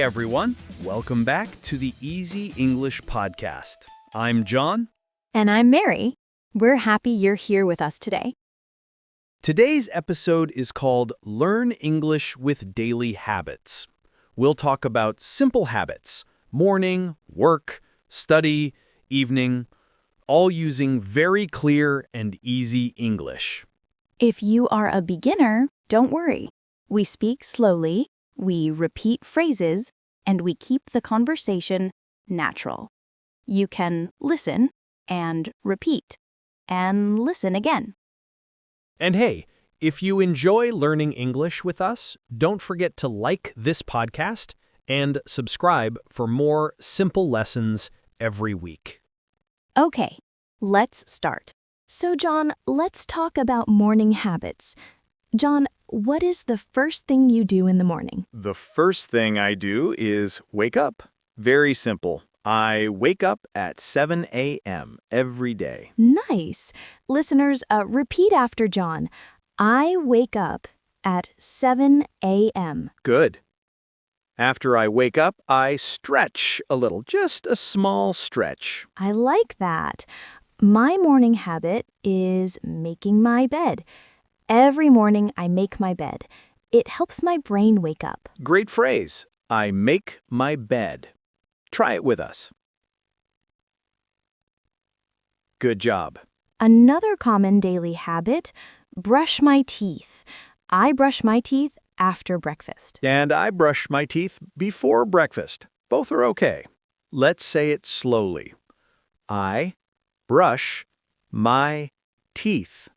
everyone. Welcome back to the Easy English Podcast. I'm John. And I'm Mary. We're happy you're here with us today. Today's episode is called Learn English with Daily Habits. We'll talk about simple habits, morning, work, study, evening, all using very clear and easy English. If you are a beginner, don't worry. We speak slowly, we repeat phrases, and we keep the conversation natural. You can listen and repeat, and listen again. And hey, if you enjoy learning English with us, don't forget to like this podcast and subscribe for more simple lessons every week. Okay, let's start. So, John, let's talk about morning habits. John, what is the first thing you do in the morning? The first thing I do is wake up. Very simple. I wake up at 7 a.m. every day. Nice. Listeners, repeat after John. I wake up at 7 a.m. Good. After I wake up, I stretch a little, just a small stretch. I like that. My morning habit is making my bed. Every morning I make my bed. It helps my brain wake up. Great phrase. I make my bed. Try it with us. Good job. Another common daily habit, brush my teeth. I brush my teeth after breakfast. And I brush my teeth before breakfast. Both are okay. Let's say it slowly. I brush my teeth.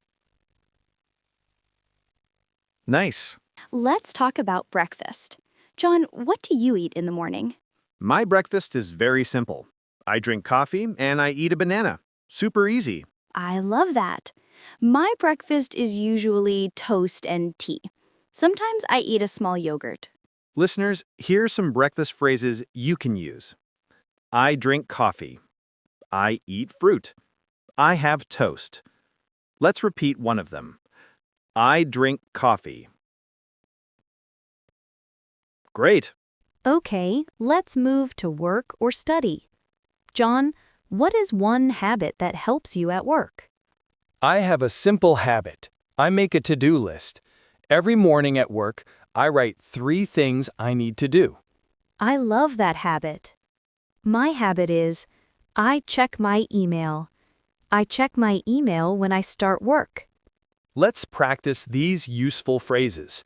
Nice. Let's talk about breakfast. John, what do you eat in the morning? My breakfast is very simple. I drink coffee and I eat a banana. Super easy. I love that. My breakfast is usually toast and tea. Sometimes I eat a small yogurt. Listeners, here are some breakfast phrases you can use. I drink coffee. I eat fruit. I have toast. Let's repeat one of them. I drink coffee. Great. Okay, let's move to work or study. John, what is one habit that helps you at work? I have a simple habit. I make a to-do list. Every morning at work, I write 3 things I need to do. I love that habit. My habit is, I check my email. I check my email when I start work. Let's practice these useful phrases.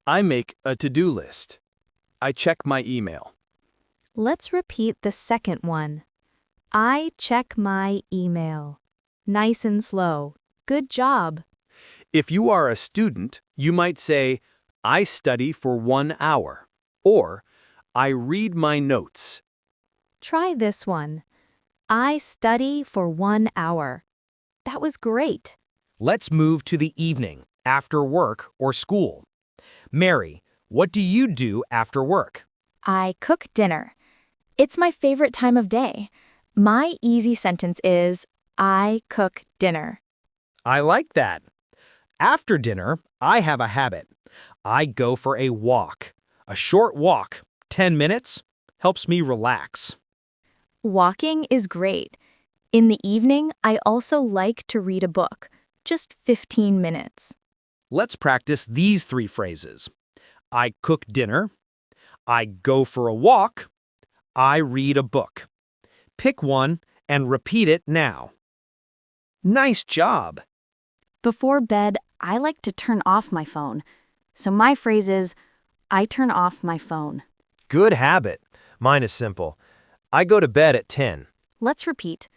I make a to-do list. I check my email. Let's repeat the second one. I check my email. Nice and slow. Good job. If you are a student, you might say, I study for 1 hour, or I read my notes. Try this one. I study for 1 hour. That was great. Let's move to the evening, after work or school. Mary, what do you do after work? I cook dinner. It's my favorite time of day. My easy sentence is, I cook dinner. I like that. After dinner, I have a habit. I go for a walk. A short walk, 10 minutes, helps me relax. Walking is great. In the evening, I also like to read a book. Just 15 minutes. Let's practice these 3 phrases. I cook dinner. I go for a walk. I read a book. Pick one and repeat it now. Nice job. Before bed, I like to turn off my phone. So my phrase is, I turn off my phone. Good habit. Mine is simple. I go to bed at 10. Let's repeat.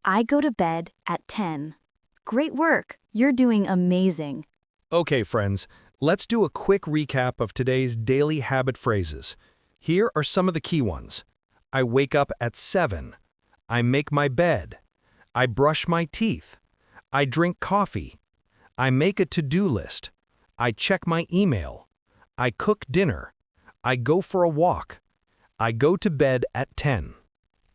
I go to bed at 10. Great work. You're doing amazing. Okay, friends, let's do a quick recap of today's daily habit phrases. Here are some of the key ones. I wake up at 7. I make my bed. I brush my teeth. I drink coffee. I make a to-do list. I check my email. I cook dinner. I go for a walk. I go to bed at 10.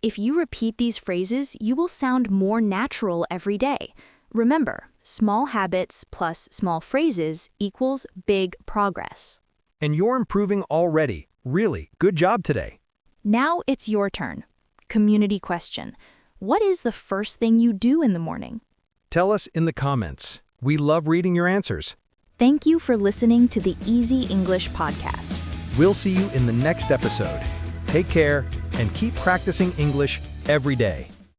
If you repeat these phrases, you will sound more natural every day. Remember, small habits plus small phrases equals big progress. And you're improving already. Really, good job today. Now it's your turn. Community question. What is the first thing you do in the morning? Tell us in the comments. We love reading your answers. Thank you for listening to the Easy English podcast. We'll see you in the next episode. Take care and keep practicing English every day.